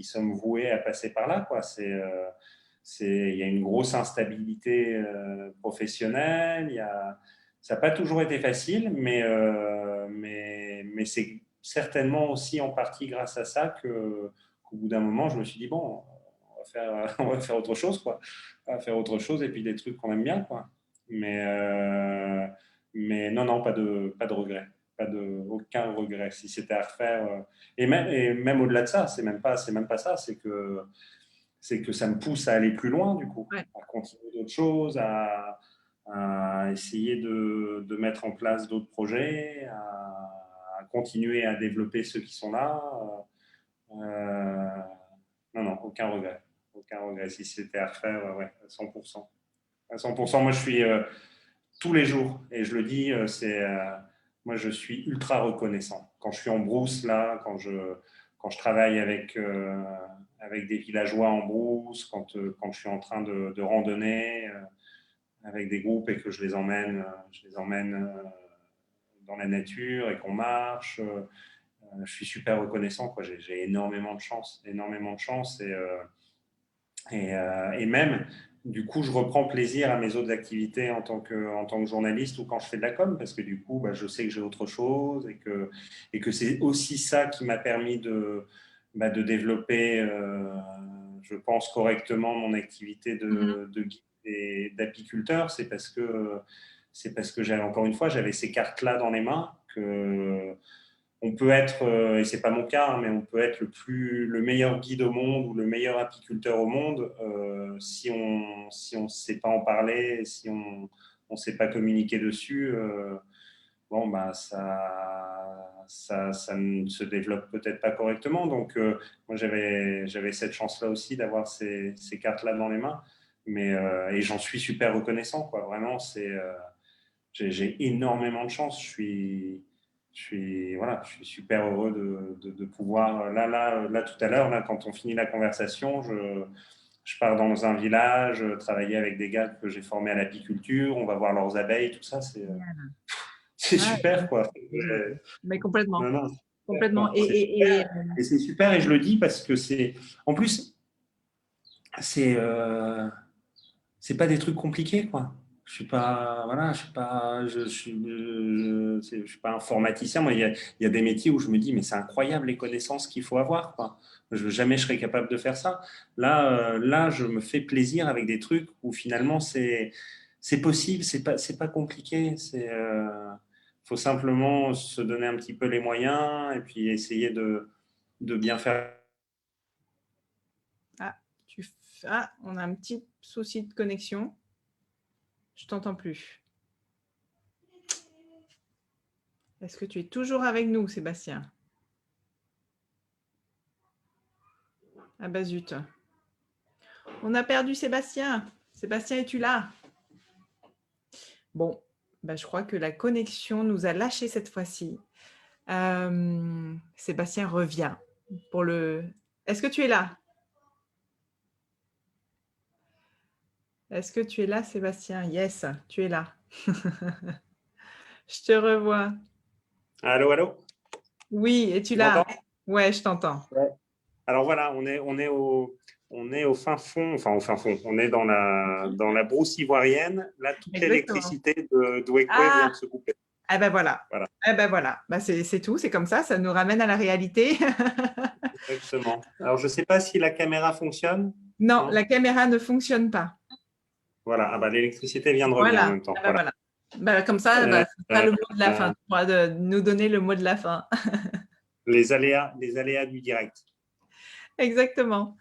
sommes vouées à passer par là, quoi. Il y a une grosse instabilité professionnelle. Ça n'a pas toujours été facile, mais c'est certainement aussi en partie grâce à ça qu'au bout d'un moment, je me suis dit, bon, on va faire autre chose, quoi. On va faire autre chose et puis des trucs qu'on aime bien, quoi. Mais non, non, pas de regret. Aucun regret. Si c'était à refaire. Et même au-delà de ça, c'est même pas ça. C'est que ça me pousse à aller plus loin, du coup, ouais, à continuer d'autres choses, à essayer de mettre en place d'autres projets, à continuer à développer ceux qui sont là. Non, aucun regret. Aucun regret. Si c'était à refaire, ouais, à 100%. À 100%, moi, je suis tous les jours, et je le dis, moi, je suis ultra reconnaissant. Quand je suis en brousse, là, quand je travaille avec des villageois en brousse, quand je suis en train de randonner avec des groupes et que je les emmène dans la nature et qu'on marche, je suis super reconnaissant, quoi. J'ai énormément de chance, et même, du coup, je reprends plaisir à mes autres activités en tant que journaliste ou quand je fais de la com, parce que du coup, bah, je sais que j'ai autre chose et que c'est aussi ça qui m'a permis de développer, je pense, correctement mon activité de guide et d'apiculteur. C'est parce que j'avais, encore une fois, j'avais ces cartes-là dans les mains que on peut être, et c'est pas mon cas, hein, mais on peut être le meilleur guide au monde ou le meilleur apiculteur au monde si on sait pas en parler, si on sait pas communiquer dessus. Bon, bah ça ne se développe peut-être pas correctement. Donc moi j'avais cette chance-là aussi d'avoir ces cartes-là dans les mains, et j'en suis super reconnaissant, quoi. Vraiment, j'ai énormément de chance. Voilà, je suis super heureux de pouvoir. Là, tout à l'heure, là, quand on finit la conversation, je pars dans un village, travailler avec des gars que j'ai formés à l'apiculture. On va voir leurs abeilles, tout ça. C'est Ah, super, quoi. mais complètement. Non, non, Complètement. c'est super. Et c'est super, et je le dis parce que en plus, c'est, c'est pas des trucs compliqués, quoi. Je suis pas, voilà, je suis pas informaticien. Moi, il y a des métiers où je me dis, mais c'est incroyable les connaissances qu'il faut avoir, quoi. Jamais je serais capable de faire ça. Là, je me fais plaisir avec des trucs où finalement c'est possible, c'est pas compliqué. Faut simplement se donner un petit peu les moyens et puis essayer de bien faire. Ah, ah, on a un petit souci de connexion. Je t'entends plus. Est-ce que tu es toujours avec nous, Sébastien? Ah bah zut. On a perdu Sébastien. Sébastien, es-tu là? Bon, bah, je crois que la connexion nous a lâchés cette fois-ci. Sébastien revient pour le... Est-ce que tu es là? Est-ce que tu es là, Sébastien? Yes, tu es là. Je te revois. Allô, allô? Oui, es-tu Tu là? m'entends? Ouais, je t'entends. Ouais. Alors voilà, on est au fin fond, enfin au fin fond, on est dans la brousse ivoirienne. Là, toute Exactement. l'électricité de Wekwe vient Ah, de se couper. eh ben voilà. Voilà, Eh ben voilà. Bah, c'est tout, c'est comme ça nous ramène à la réalité. exactement. Alors, je ne sais pas si la caméra fonctionne. Non, la Non. caméra ne fonctionne pas. Voilà, ah bah, l'électricité vient de revenir en Voilà. même temps. Ah ben Voilà. voilà. Bah, comme ça, Euh, bah, ce sera euh, le mot de la fin. euh, Tu pourras nous donner le mot de la fin. les aléas du direct. Exactement.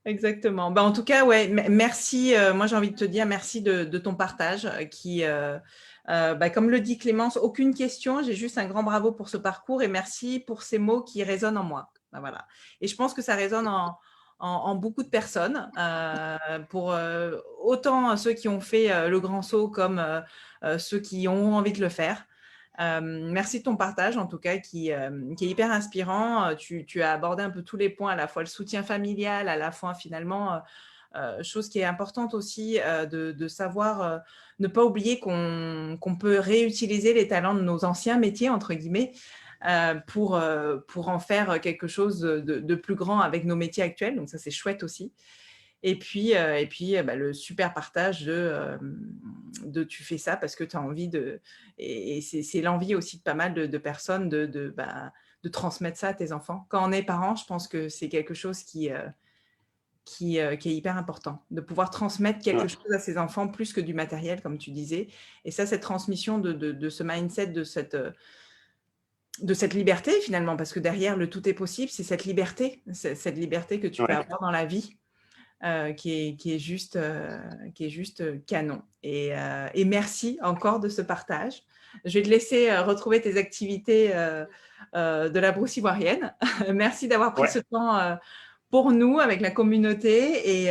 Exactement. Bah, en tout cas, ouais, merci. Moi, j'ai envie de te dire merci de ton partage qui, bah, comme le dit Clémence, aucune question. J'ai juste un grand bravo pour ce parcours et merci pour ces mots qui résonnent en moi. Bah, voilà. Et je pense que ça résonne en beaucoup de personnes, pour autant ceux qui ont fait le grand saut comme ceux qui ont envie de le faire. Merci de ton partage, en tout cas, qui est hyper inspirant. Tu as abordé un peu tous les points, à la fois le soutien familial, à la fois finalement, chose qui est importante aussi, de savoir ne pas oublier qu'on peut réutiliser les talents de nos anciens métiers, entre guillemets, pour en faire quelque chose de plus grand avec nos métiers actuels. Donc ça, c'est chouette aussi. Et puis, bah, le super partage de tu fais ça parce que tu as envie de... Et c'est l'envie aussi de pas mal de personnes bah, de transmettre ça à tes enfants. Quand on est parent, je pense que c'est quelque chose qui est hyper important, de pouvoir transmettre quelque Ouais. chose à ses enfants plus que du matériel, comme tu disais. Et ça, cette transmission de ce mindset, de cette liberté finalement, parce que derrière le tout est possible, c'est cette liberté que tu peux Ouais. avoir dans la vie. Qui est juste canon. Et merci encore de ce partage. je vais te laisser retrouver tes activités de la brousse ivoirienne. Merci d'avoir pris ce temps pour nous, avec la communauté,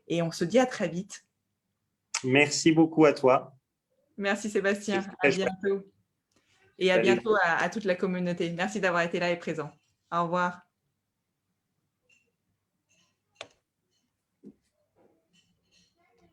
et on se dit à très vite. Merci beaucoup à toi. Merci Sébastien, à bientôt. Et à bientôt à toute la communauté. Merci d'avoir été là et présent. Au revoir.